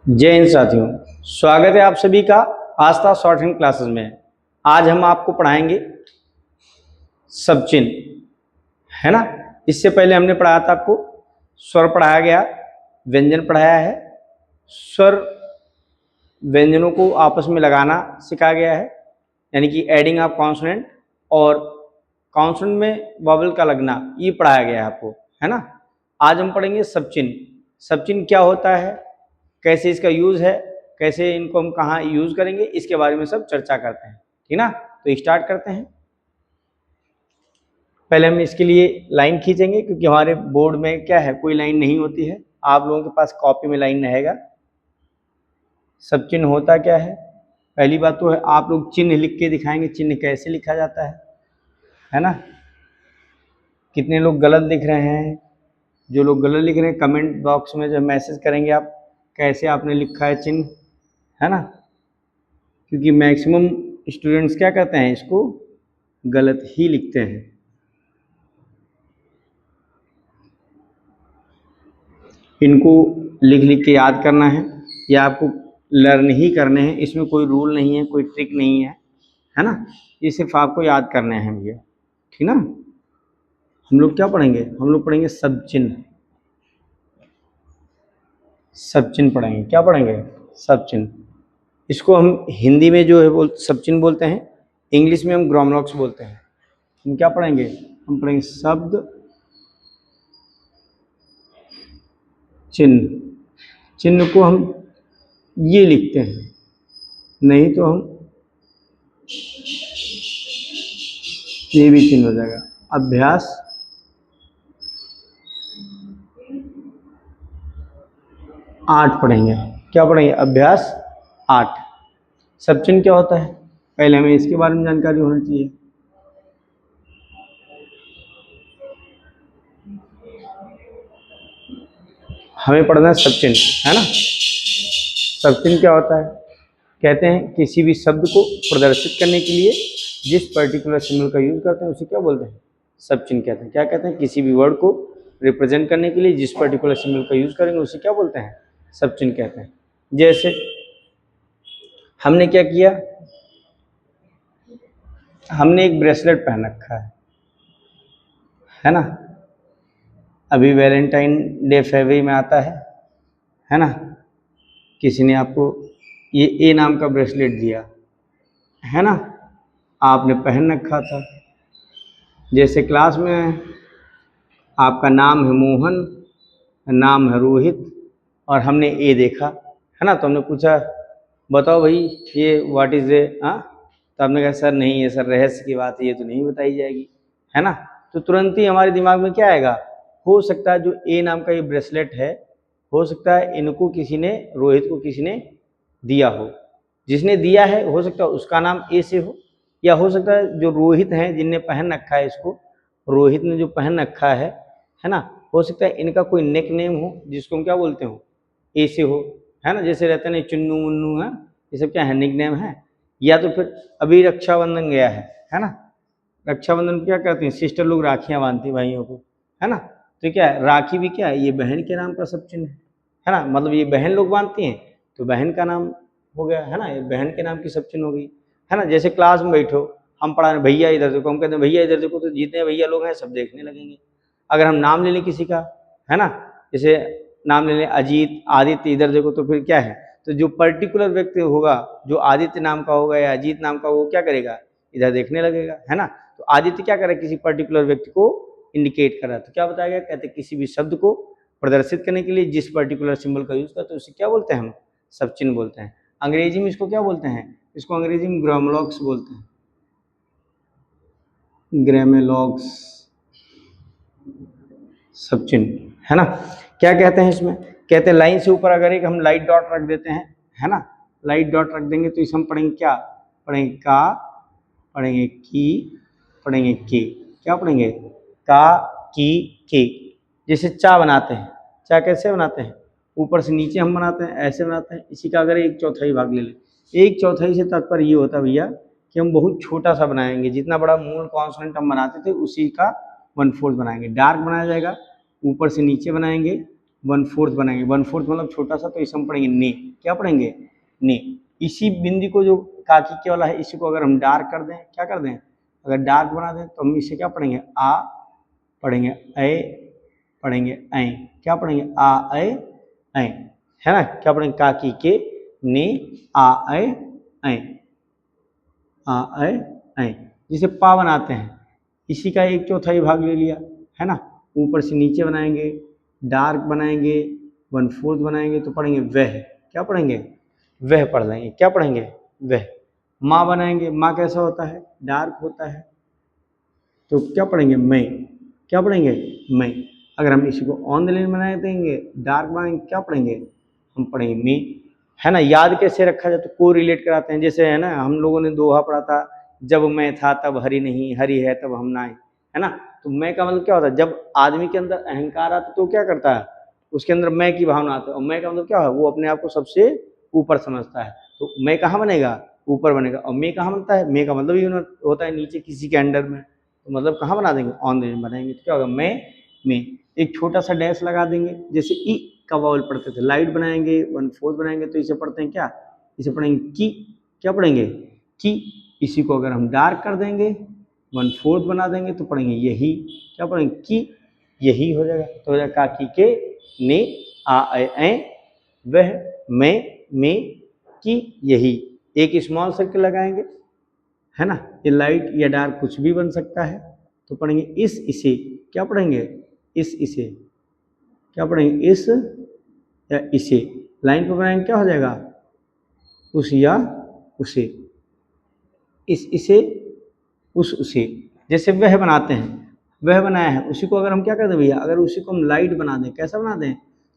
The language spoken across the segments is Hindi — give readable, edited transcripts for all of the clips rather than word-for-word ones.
जय हिंद साथियों, स्वागत है आप सभी का आस्था शॉर्ट हैंड क्लासेस में। आज हम आपको पढ़ाएंगे सब चिन्ह, है ना। इससे पहले हमने पढ़ाया था आपको स्वर पढ़ाया गया, व्यंजन पढ़ाया है, स्वर व्यंजनों को आपस में लगाना सिखाया गया है, यानी कि एडिंग ऑफ कॉन्सोनेंट, और कॉन्सोनेंट में वॉवल का लगना, ये पढ़ाया गया है आपको, है ना। आज हम पढ़ेंगे सब चिन्ह। सब चिन्ह क्या होता है, कैसे इसका यूज़ है, कैसे इनको हम कहाँ यूज़ करेंगे, इसके बारे में सब चर्चा करते हैं, ठीक ना। तो स्टार्ट करते हैं। पहले हम इसके लिए लाइन खींचेंगे, क्योंकि हमारे बोर्ड में क्या है, कोई लाइन नहीं होती है। आप लोगों के पास कॉपी में लाइन रहेगा। सब चिन्ह होता क्या है, पहली बात तो है आप लोग चिन्ह लिख के दिखाएंगे, चिन्ह कैसे लिखा जाता है ना। कितने लोग गलत लिख रहे हैं, जो लोग गलत लिख रहे हैं कमेंट बॉक्स में जब मैसेज करेंगे आप कैसे आपने लिखा है चिन्ह, है ना। क्योंकि मैक्सिमम स्टूडेंट्स क्या करते हैं, इसको गलत ही लिखते हैं। इनको लिख लिख के याद करना है, या आपको लर्न ही करने हैं। इसमें कोई रूल नहीं है, कोई ट्रिक नहीं है ना। ये सिर्फ आपको याद करने हैं भैया, ठीक ना। हम लोग क्या पढ़ेंगे, हम लोग पढ़ेंगे सब चिन्ह। सब चिन्ह पढ़ेंगे, क्या पढ़ेंगे, सब चिन्ह। इसको हम हिंदी में जो है सब चिन्ह बोलते हैं, इंग्लिश में हम ग्रामलॉक्स बोलते हैं। हम क्या पढ़ेंगे, हम पढ़ेंगे शब्द चिन्ह। चिन्ह को हम ये लिखते हैं, नहीं तो हम ये भी चिन्ह हो जाएगा। अभ्यास 8 पढ़ेंगे, क्या पढ़ेंगे, अभ्यास 8। सब चिन्ह क्या होता है, पहले हमें इसके बारे में जानकारी होनी चाहिए। हमें पढ़ना है सब चिन्ह, है ना। सब चिन्ह क्या होता है, कहते हैं किसी भी शब्द को प्रदर्शित करने के लिए जिस पर्टिकुलर सिंबल का यूज करते हैं उसे क्या बोलते हैं, सब चिन्ह कहते हैं। क्या कहते हैं, किसी भी वर्ड को रिप्रेजेंट करने के लिए जिस पर्टिकुलर सिंबल का यूज करेंगे उसे क्या बोलते हैं, सब चिन्ह कहते हैं। जैसे हमने क्या किया, हमने एक ब्रेसलेट पहन रखा है ना। अभी वैलेंटाइन डे फरवरी में आता है ना। किसी ने आपको ये ए नाम का ब्रेसलेट दिया, है ना, आपने पहन रखा था। जैसे क्लास में आपका नाम है मोहन, नाम है रोहित, और हमने ए देखा, है ना। तो हमने पूछा बताओ भाई ये व्हाट इज ए, तो आपने कहा सर नहीं, ये सर रहस्य की बात है, ये तो नहीं बताई जाएगी, है ना। तो तुरंत ही हमारे दिमाग में क्या आएगा, हो सकता है जो ए नाम का ये ब्रेसलेट है, हो सकता है इनको किसी ने, रोहित को किसी ने दिया हो। जिसने दिया है हो सकता है उसका नाम ए से हो, या हो सकता है जो रोहित हैं जिनने पहन रखा है इसको, रोहित ने जो पहन रखा है ना, हो सकता है इनका कोई नेक नेम हो जिसको हम क्या बोलते हो, ए से हो, है ना। जैसे रहते हैं चुन्नू मुन्नू, है ये सब क्या है, निक नेम है। या तो फिर अभी रक्षाबंधन गया है ना। रक्षाबंधन क्या करते हैं, सिस्टर लोग राखियाँ बांधती हैं भाइयों को, है ना। तो क्या है, राखी भी क्या है, ये बहन के नाम का सब चिन्ह है ना। मतलब ये बहन लोग बांधती हैं तो बहन का नाम हो गया, है ना, ये बहन के नाम की सब चिन्ह हो गई, है ना। जैसे क्लास में बैठो, हम पढ़ा रहे भैया इधर देखो, हम कहते हैं भैया इधर देखो, तो जितने भैया लोग हैं सब देखने लगेंगे। अगर हम नाम ले लें किसी का, है ना, जैसे नाम ले लें अजीत, आदित्य, इधर देखो, तो फिर क्या है, तो जो पर्टिकुलर व्यक्ति होगा, जो आदित्य नाम का होगा या अजीत नाम का, वो क्या करेगा, इधर देखने लगेगा, है ना। तो आदित्य क्या करे, किसी पर्टिकुलर व्यक्ति को इंडिकेट कर रहा है। तो क्या बताया गया, कहते हैं किसी भी शब्द को प्रदर्शित करने के लिए जिस पर्टिकुलर सिंबल का यूज करते हैं उसे क्या बोलते हैं, हम सब चिन्ह बोलते हैं। अंग्रेजी में इसको क्या बोलते हैं, इसको अंग्रेजी में ग्रामलॉक्स बोलते हैं, ग्रामलॉक्स सब चिन्ह, है ना। क्या कहते हैं इसमें, कहते हैं लाइन से ऊपर अगर एक हम लाइट डॉट रख देते हैं, है ना, लाइट डॉट रख देंगे तो इसे हम पढ़ेंगे क्या, पढ़ेंगे का, पढ़ेंगे की, पढ़ेंगे के, क्या पढ़ेंगे, का की के। जैसे चा बनाते हैं, चा कैसे बनाते हैं, ऊपर से नीचे हम बनाते हैं, ऐसे बनाते हैं। इसी का अगर 1/4 भाग ले लें, 1/4 से तात्पर्य ये होता है भैया कि हम बहुत छोटा सा बनाएंगे, जितना बड़ा मूल कॉन्सोनेंट हम बनाते थे उसी का 1/4 बनाएंगे। डार्क बनाया जाएगा, ऊपर से नीचे बनाएंगे, 1/4 बनाएंगे, 1/4 मतलब छोटा सा, तो इसे हम पढ़ेंगे ने। क्या पढ़ेंगे? ने। इसी बिंदी को जो काकी के वाला है, इसी को अगर हम डार्क कर दें, क्या कर दें, अगर डार्क बना दें तो हम इसे क्या पढ़ेंगे? आ पढ़ेंगे, ए पढ़ेंगे, ऐ। क्या पढ़ेंगे? आ ए ऐ, है ना। क्या पढ़ेंगे? काकी के ने आ ए ऐ, आ ए ऐ। जिसे पा बनाते हैं, इसी का 1/4 भाग ले लिया, है ना। ऊपर से नीचे बनाएंगे, डार्क बनाएंगे, 1/4 बनाएंगे, तो पढ़ेंगे वह। क्या पढ़ेंगे? वह पढ़ लेंगे। क्या पढ़ेंगे? वह। माँ बनाएंगे, माँ कैसा होता है? डार्क होता है, तो क्या पढ़ेंगे? मैं। क्या पढ़ेंगे? मैं। अगर हम इसी को ऑन द लाइन बना देंगे, डार्क बनाएंगे, क्या पढ़ेंगे? हम पढ़ेंगे मी, है ना। याद कैसे रखा जाए, तो को रिलेट कराते हैं। जैसे है ना, हम लोगों ने दोहा पढ़ा था, जब मैं था तब हरि नहीं, हरि है तब हम ना, है ना। तो मैं का मतलब क्या होता है? जब आदमी के अंदर अहंकार आता तो क्या करता है? उसके अंदर मैं की भावना आती है, और मैं का मतलब क्या है? वो अपने आप को सबसे ऊपर समझता है। तो मैं कहाँ बनेगा? ऊपर बनेगा। और मैं कहाँ बनता है? मैं का मतलब ही होता है नीचे किसी के अंडर में, तो मतलब कहाँ बना देंगे? ऑन द लाइन बनाएंगे, तो क्या होगा? मैं। एक छोटा सा डैश लगा देंगे, जैसे ई का वावल पढ़ते थे, लाइट बनाएंगे, 1/4 बनाएंगे, तो इसे पढ़ते हैं क्या? इसे पढ़ेंगे की। क्या पढ़ेंगे? की। इसी को अगर हम डार्क कर देंगे, 1/4 बना देंगे, तो पढ़ेंगे यही। क्या पढ़ेंगे? की, यही हो जाएगा। तो हो जाएगा काकी के ने आ ऐ वह मैं की यही। एक स्मॉल सर्कल लगाएंगे, है ना। ये लाइट या डार्क कुछ भी बन सकता है, तो पढ़ेंगे इस इसे। क्या पढ़ेंगे? इस इसे। क्या पढ़ेंगे? इस या इसे। लाइन पर बनाएंगे, क्या हो जाएगा? उस या उसे। इस इसे, उस उसे। जैसे वह बनाते हैं, वह बनाया है, उसी को अगर हम क्या कर दें भैया? अगर उसी को हम लाइट बना दें, कैसा बना दें?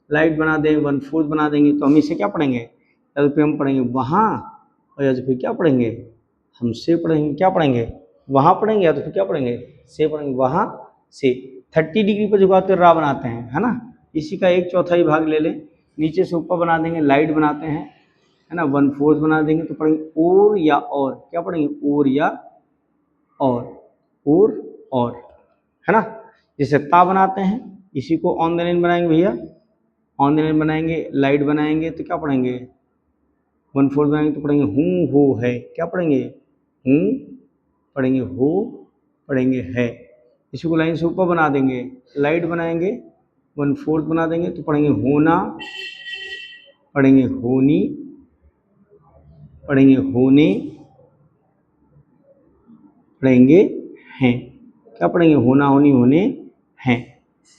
लाइट बना दें, 1/4 बना देंगे, तो हम इसे क्या पढ़ेंगे? या फिर हम पढ़ेंगे वहाँ, और या तो फिर क्या पढ़ेंगे? हम से पढ़ेंगे। क्या पढ़ेंगे? वहाँ पढ़ेंगे, या तो फिर क्या पढ़ेंगे? से पढ़ेंगे, वहाँ से। 30 डिग्री पर झुकाते हुए रा बनाते हैं, है ना। इसी का 1/4 भाग ले लें, नीचे से ऊपर बना देंगे, लाइट बनाते हैं, है ना। 1/4 बना देंगे, तो पढ़ेंगे और या और। क्या पढ़ेंगे? और या और, है ना। जैसे ता बनाते हैं, इसी को ऑन द लाइन बनाएंगे भैया, ऑन द लाइन बनाएंगे, लाइट बनाएंगे, तो क्या पढ़ेंगे? 1/4 बनाएंगे, तो पढ़ेंगे हूँ हो है। क्या पढ़ेंगे? हूँ पढ़ेंगे, हो पढ़ेंगे, है। इसी को लाइन से ऊपर बना देंगे, लाइट बनाएंगे, 1/4 बना देंगे, तो पढ़ेंगे होना, पढ़ेंगे होनी, पढ़ेंगे होने, पढ़ेंगे हैं। क्या पढ़ेंगे? होना, होनी, होने, हैं,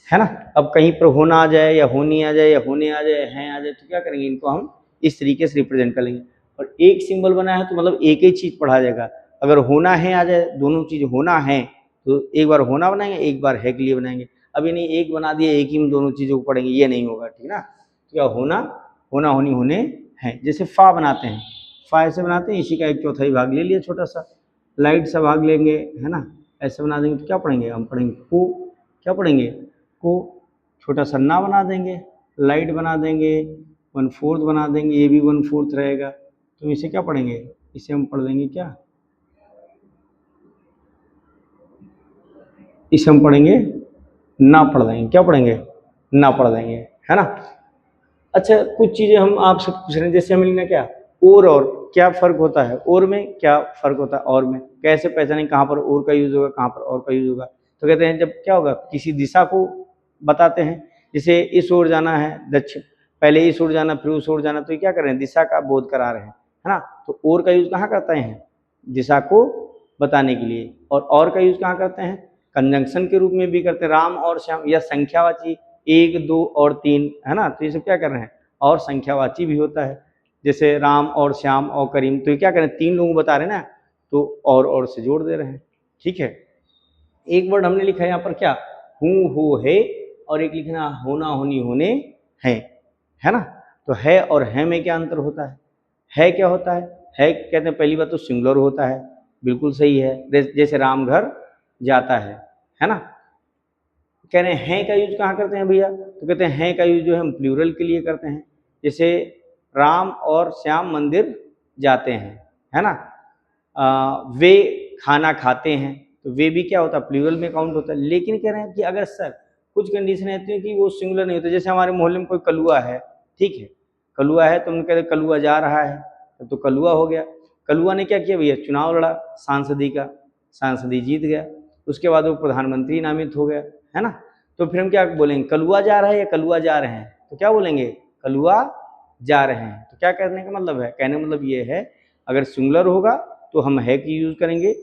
है ना। अब कहीं पर होना आ जाए, या होनी आ जाए, या होने आ जाए, हैं आ जाए, तो क्या करेंगे? इनको हम इस तरीके से रिप्रेजेंट कर लेंगे। और एक सिंबल बना है, तो मतलब एक ही चीज पढ़ा जाएगा। अगर होना है आ जाए, दोनों चीज होना है, तो एक बार होना बनाएंगे, एक बार है के लिए बनाएंगे। अभी नहीं एक बना दिया, एक ही में दोनों चीजों को पढ़ेंगे, ये नहीं होगा, ठीक ना। तो क्या होना, होना, होनी, होने, हैं। जैसे फा बनाते हैं, फा ऐसे बनाते हैं, इसी का 1/4 भाग ले लिया छोटा सा, लाइट सा भाग लेंगे, है ना। ऐसे बना देंगे, तो क्या पढ़ेंगे? हम पढ़ेंगे को। क्या पढ़ेंगे? को। छोटा सा ना बना देंगे, लाइट बना देंगे, 1/4 बना देंगे, ये भी 1/4 रहेगा, तो इसे क्या पढ़ेंगे? इसे हम पढ़ देंगे क्या? इसे हम पढ़ेंगे ना, पढ़ देंगे। क्या पढ़ेंगे? ना पढ़ देंगे, है ना। अच्छा, कुछ चीजें हम आपसे पूछ रहे हैं, जैसे हमें लिखना क्या? और क्या फर्क होता है? और में क्या फर्क होता है? और में कैसे पहचानें कहाँ पर और का यूज होगा, कहाँ पर और का यूज होगा? तो कहते हैं, जब क्या होगा, किसी दिशा को बताते हैं, जैसे इस ओर जाना है दक्षिण, पहले इस ओर जाना, फिर उस ओर जाना, तो ये क्या कर रहे हैं? दिशा का बोध करा रहे हैं, है ना। तो और का यूज कहाँ करते हैं? दिशा को बताने के लिए। और का यूज कहाँ करते हैं? कंजंक्शन के रूप में भी करते हैं, राम और श्याम, या संख्यावाची 1, 2 और 3, है ना। तो ये सब क्या कर रहे हैं? और संख्यावाची भी होता है, जैसे राम और श्याम और करीम, तो ये क्या करें? 3 लोग बता रहे हैं ना, तो और से जोड़ दे रहे हैं, ठीक है। एक वर्ड हमने लिखा है यहाँ पर क्या? हूँ, हो, है, और एक लिखना होना, होनी, होने, है ना। तो है और है में क्या अंतर होता है? है क्या होता है कहते हैं, पहली बात तो सिंगुलर होता है, बिल्कुल सही है, जैसे राम घर जाता है ना। कह रहे हैं का यूज कहाँ करते हैं भैया? तो कहते हैं का यूज जो है हम प्लूरल के लिए करते हैं, जैसे राम और श्याम मंदिर जाते हैं, है ना। वे खाना खाते हैं, तो वे भी क्या होता है? प्लूरल में काउंट होता है। लेकिन कह रहे हैं कि अगर सर कुछ कंडीशन ऐसी है कि वो सिंगुलर नहीं होते। जैसे हमारे मोहल्ले में कोई कलुआ है, ठीक है, कलुआ है तो हम कहते कलुआ जा रहा है, तो कलुआ हो गया। कलुआ ने क्या किया भैया, चुनाव लड़ा सांसदी का, सांसदी जीत गया, उसके बाद वो प्रधानमंत्री नामित हो गया, है ना। तो फिर हम क्या बोलेंगे, कलुआ जा रहा है या कलुआ जा रहे हैं, तो क्या बोलेंगे, कलुआ जा रहे हैं। तो क्या कहने का मतलब है, कहने का मतलब ये है, अगर सिंगुलर होगा तो हम है की यूज करेंगे,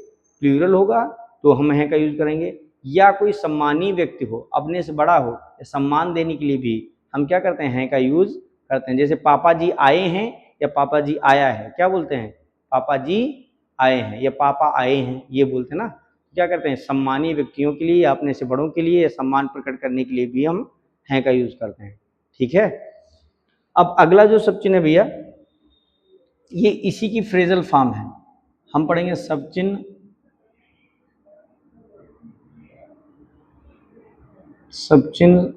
प्लूरल होगा तो हम है का यूज करेंगे, या कोई सम्मानीय व्यक्ति हो, अपने से बड़ा हो, सम्मान देने के लिए भी हम क्या करते हैं का यूज करते हैं। जैसे पापा जी आए हैं या पापा जी आया है, क्या बोलते हैं, पापा जी आए हैं या पापा आए हैं, ये बोलते हैं ना। क्या करते हैं, सम्मानीय व्यक्तियों के लिए या अपने से बड़ों के लिए या सम्मान प्रकट करने के लिए भी हम हैं का यूज करते हैं, ठीक है। अब अगला जो सब चिन्ह है भैया, ये इसी की फ्रेजल फॉर्म है, हम पढ़ेंगे सब चिन्ह, सब चिन्ह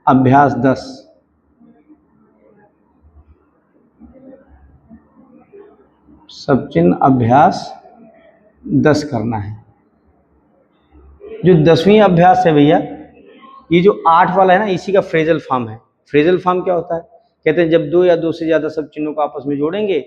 अभ्यास 10। सब चिन्ह अभ्यास 10 करना है। जो 10वीं अभ्यास है भैया, ये जो 8 वाला है ना, इसी का फ्रेजल फॉर्म है। फ्रेजल फॉर्म क्या होता है, कहते हैं जब दो या दो से ज्यादा सब चिन्हों को आपस में जोड़ेंगे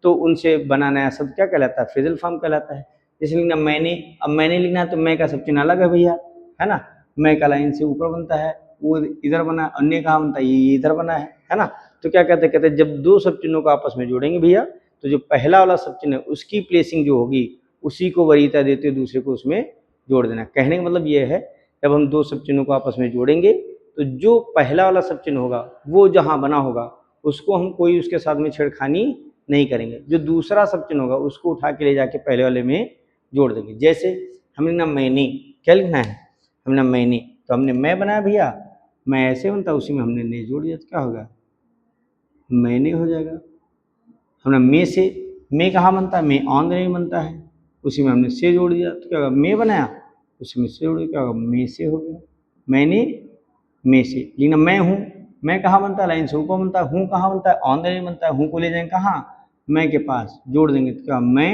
तो उनसे बना नया शब्द क्या कहलाता है, फ्रेजल फॉर्म कहलाता है। जैसे लिखना मैंने, अब मैंने लिखना है तो मैं का सब चिन्ह अलग है भैया, है ना, मैं का लाइन से ऊपर बनता है, वो इधर बना, अन्य कहाँ बनता है, ये इधर बना है ना। तो क्या कहते हैं जब दो सब चिन्हों को आपस में जोड़ेंगे भैया, तो जो पहला वाला सब चिन्ह है उसकी प्लेसिंग जो होगी उसी को वरीयता देते हुए दूसरे को उसमें जोड़ देना। कहने का मतलब ये है, जब हम दो सब चिन्हों को आपस में जोड़ेंगे तो जो पहला वाला सब चिन्ह होगा वो जहाँ बना होगा उसको हम कोई उसके साथ में छेड़खानी नहीं करेंगे, जो दूसरा सब चिन्ह होगा उसको उठा के ले जाके पहले वाले में जोड़ देंगे। जैसे हमने ना मैंने, क्या लिखना है, हमने मैंने, तो हमने मैं बनाया भैया, मैं ऐसे बनता, उसी में हमने ने जोड़ दिया तो क्या होगा, मैंने हो जाएगा। हमने मे से, मे कहाँ बनता है, मे ऑन द नहीं बनता है, उसी में हमने से जोड़ दिया तो क्या होगा, मे बनाया, उसी में से जोड़ दिया, क्या होगा, मे से हो गया। मैंने में से, लेकिन मैं हूँ, मैं कहाँ बनता है, लाइन से ऊपर बनता है, हूँ कहाँ बनता है, ऑन द नहीं बनता है, हूँ को ले जाएंगे कहाँ, मैं के पास, जोड़ देंगे तो क्या, मैं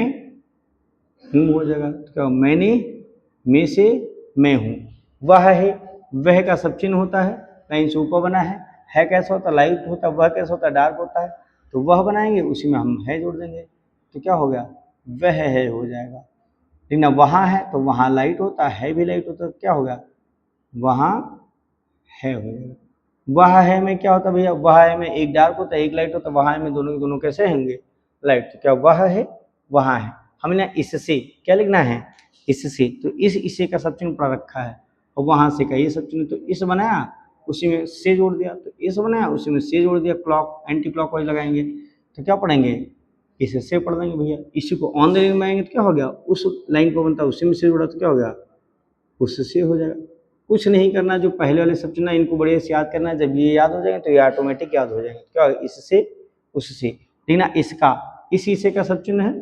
हूँ हो जाएगा। तो क्या, मैंने में से मैं हूँ। वह है, वह का सब चिन्ह होता है, लाइन से ऊपर बना है कैसा होता है, लाइट होता है, वह कैसा होता है, डार्क होता है, तो वह बनाएंगे उसी में हम है जोड़ देंगे तो क्या हो गया, वह है हो जाएगा। लेकिन वहाँ है तो वहाँ लाइट होता है भी लाइट होता है, क्या होगा, वहाँ है हो जाएगा। वह है में क्या होता है भैया, वह है में एक डार्क होता है एक लाइट होता है, वहाँ है में दोनों के दोनों कैसे होंगे, लाइट। तो क्या वह है वहाँ है, हमने इससे क्या लिखना है, इससे, तो इसे का सब चिन्ह पढ़ रखा है, और वहाँ से का ये सब चिन्ह, तो इस बनाया उसी में से जोड़ दिया, तो इस बनाया उसी में से जोड़ दिया, क्लॉक एंटी क्लॉक वाइज लगाएंगे तो क्या पढ़ेंगे, इसे से पढ़ देंगे भैया। इसी को ऑन द लाइन बनाएंगे तो क्या हो गया, उस लाइन को बनता है उसी में से जोड़ा तो क्या हो गया, उससे हो जाएगा। कुछ नहीं करना, जो पहले वाले सब चुना इनको बढ़िया से याद करना है, जब ये याद हो जाएंगे तो ये ऑटोमेटिक याद हो जाएंगे। क्या इससे उससे, लेकिन इसका, इस हिस्से का सब चिन्ह है,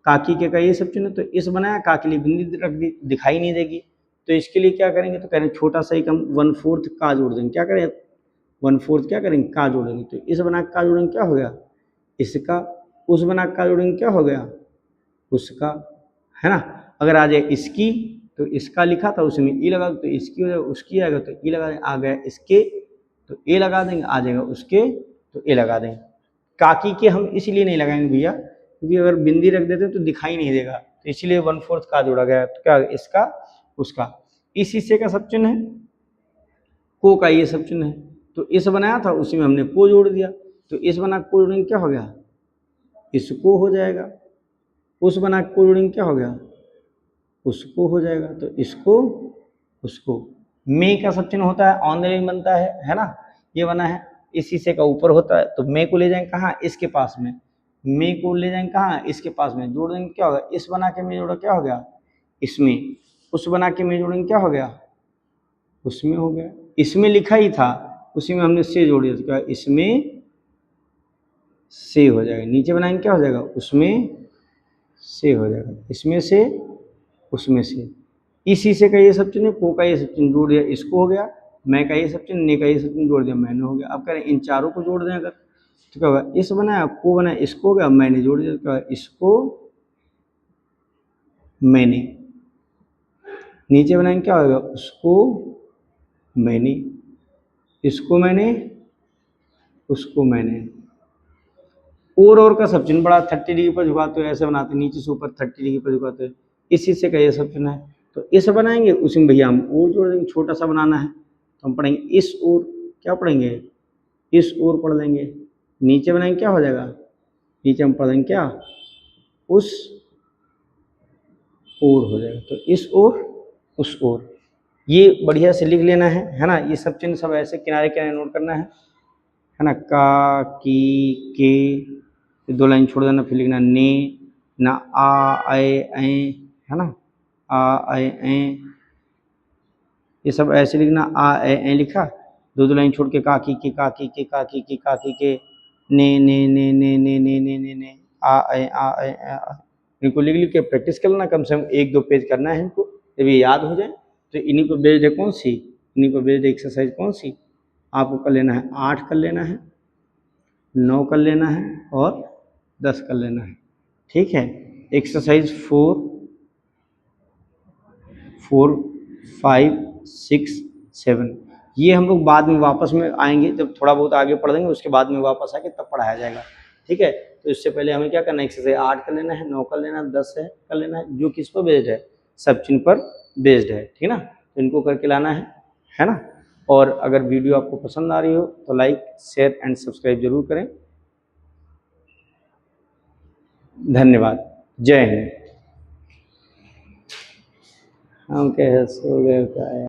काकी के का ये सब चिन्ह, तो इस बनाया, का के लिए बिंदी रख दी, दिखाई नहीं देगी, तो इसके लिए क्या करेंगे, तो करें छोटा सा ही कम 1/4 का जोड़ देंगे, क्या करें 1/4 क्या करेंगे, का जोड़ेंगे, तो इस बना का जोड़ेंगे क्या हो गया, इसका, उस बना का जोड़ेंगे क्या हो गया, उसका, है ना। अगर आ जाए इसकी तो इसका लिखा था उसमें ई लगा तो इसकी हो जाएगा, उसकी आएगा तो ई लगा देंगे, आ गया इसके तो ए लगा देंगे, आ जाएगा उसके तो ए लगा देंगे। काकी के हम इसलिए नहीं लगाएंगे भैया क्योंकि अगर बिंदी रख देते तो दिखाई नहीं देगा, तो इसीलिए 1/4 का जोड़ा गया, तो क्या इसका उसका। इस हिस्से का सब चिन्ह है, को का ये सब चिन्ह है, तो इस बनाया था उसी में हमने को जोड़ दिया, तो इस बना को जोड़ेंगे क्या हो गया, इसको हो जाएगा, उस बना को जोड़ेंगे क्या हो गया, उसको हो जाएगा, तो इसको उसको। मे का सब चिन्ह होता है, ऑन द लाइन बनता है ना, ये बना है, इस हिस्से का ऊपर होता है, तो मे को ले जाएंगे कहाँ, इसके पास में, मे को ले जाएंगे कहाँ, इसके पास में, जोड़ देंगे क्या होगा, इस बना के में जोड़ा क्या हो गया, इसमें, उस बना के में जोड़ेंगे क्या हो गया, उसमें हो गया। इसमें लिखा ही था उसी में हमने से जोड़ दिया, तो क्या इसमें से हो जाएगा, नीचे बनाएंगे क्या हो जाएगा, उसमें से हो जाएगा, इसमें से उसमें से। इस हिस्से का ये सब चिन्ह, को का ये सब चिन्ह जोड़ दिया, इसको हो गया, मैं का ये सब चिन्ह, ने का ये सब चिन्ह जोड़ दिया, मैंने हो गया। अब करें इन चारों को जोड़ दें अगर, तो क्या होगा, इस बनाया, को बनाया, इसको हो गया, मैंने जोड़ दिया, क्या इसको मैंने। नीचे बनाएंगे क्या होगा, उसको मैंने, इसको मैंने, उसको मैंने। और का सब चिन्ह बड़ा 30 डिग्री पर झुकाते हो, ऐसे बनाते, नीचे से ऊपर 30 डिग्री पर झुकाते हो, इसी से का ये सब चिन्ह है। तो इस बनाएंगे, उसी में भैया हम और जोड़ देंगे, छोटा सा बनाना है तो हम पढ़ेंगे इस और, क्या पढ़ेंगे, इस और पढ़ लेंगे। नीचे बनाएंगे क्या हो जाएगा, नीचे हम पढ़ेंगे क्या, उस और हो जाएगा। तो इस और, उस और, ये बढ़िया से लिख लेना है ना। ये सब चिन्ह सब ऐसे किनारे किनारे नोट करना है ना। का, की, के, 2 लाइन छोड़ देना, फिर लिखना ने, ना आ, ऐ, है ना, आ, ऐ, ये सब ऐसे लिखना। आ, ऐ लिखा, 2 लाइन छोड़ के का, की, के, का, की, के, का, की, के, का, की, के, ने, आ, ऐ। इनको लिख लिख के प्रैक्टिस कर लेना, कम से कम 1-2 पेज करना है इनको। जब ये याद हो जाए तो इन्हीं पर बेस्ड है कौन सी, इन्हीं पर बेस्ड एक्सरसाइज कौन सी आपको कर लेना है, 8 कर लेना है, 9 कर लेना है और 10 कर लेना है। ठीक है, एक्सरसाइज 4, 5, 6, 7, ये हम लोग बाद में वापस में आएंगे, जब थोड़ा बहुत आगे पढ़ देंगे उसके बाद में वापस आके तब पढ़ाया जाएगा। ठीक है, तो इससे पहले हमें क्या करना है, एक्सरसाइज 8 कर लेना है, 9 कर लेना है, 10 है कर लेना है, जो किस पर बेस्ड है, सब चिन्ह पर बेस्ड है। ठीक है ना, तो इनको करके लाना है ना। और अगर वीडियो आपको पसंद आ रही हो तो लाइक, शेयर एंड सब्सक्राइब जरूर करें। धन्यवाद, जय हिंद। हम कहे सो गए क्या है।